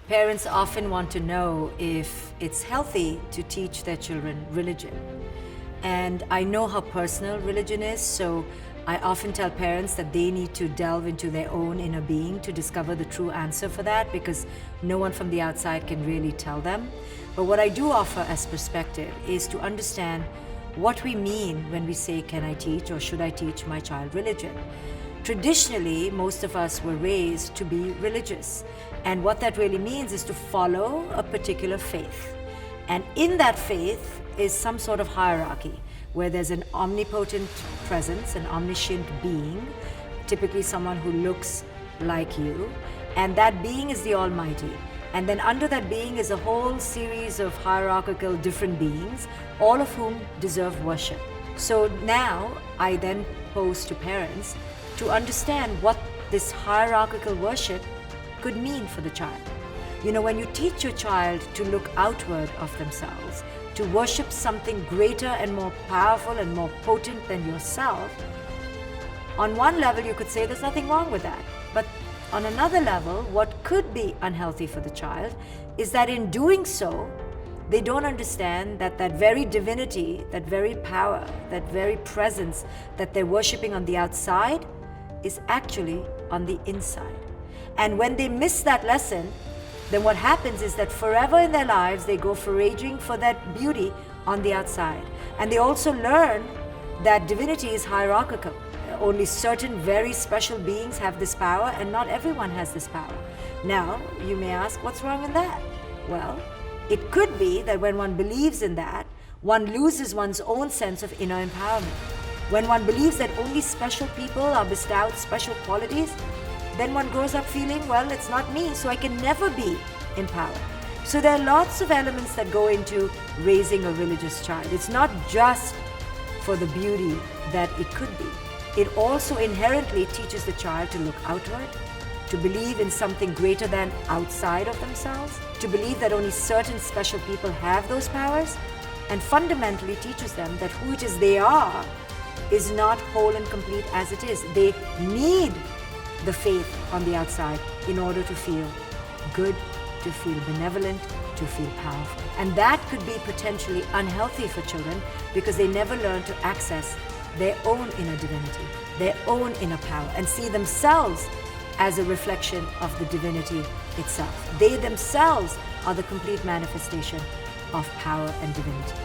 Parents often want to know if it's healthy to teach their children religion. And I know how personal religion is, so I often tell parents that they need to delve into their own inner being to discover the true answer for that, because no one from the outside can really tell them. But what I do offer as perspective is to understand what we mean when we say, can I teach or should I teach my child religion? Traditionally, most of us were raised to be religious. And what that really means is to follow a particular faith. And in that faith is some sort of hierarchy, where there's an omnipotent presence, an omniscient being, typically someone who looks like you, and that being is the Almighty. And then under that being is a whole series of hierarchical different beings, all of whom deserve worship. So now I then pose to parents to understand what this hierarchical worship could mean for the child. You know, when you teach your child to look outward of themselves, to worship something greater and more powerful and more potent than yourself, on one level you could say there's nothing wrong with that. But on another level, what could be unhealthy for the child is that in doing so, they don't understand that that very divinity, that very power, that very presence that they're worshiping on the outside is actually on the inside. And when they miss that lesson, then what happens is that forever in their lives, they go foraging for that beauty on the outside. And they also learn that divinity is hierarchical. Only certain very special beings have this power, and not everyone has this power. Now, you may ask, what's wrong in that? Well, it could be that when one believes in that, one loses one's own sense of inner empowerment. When one believes that only special people are bestowed special qualities, then one grows up feeling, well, it's not me, so I can never be empowered. So there are lots of elements that go into raising a religious child. It's not just for the beauty that it could be. It also inherently teaches the child to look outward, to believe in something greater than outside of themselves, to believe that only certain special people have those powers, and fundamentally teaches them that who it is they are is not whole and complete as it is. They need the faith on the outside in order to feel good, to feel benevolent, to feel powerful. And that could be potentially unhealthy for children because they never learn to access their own inner divinity, their own inner power, and see themselves as a reflection of the divinity itself. They themselves are the complete manifestation of power and divinity.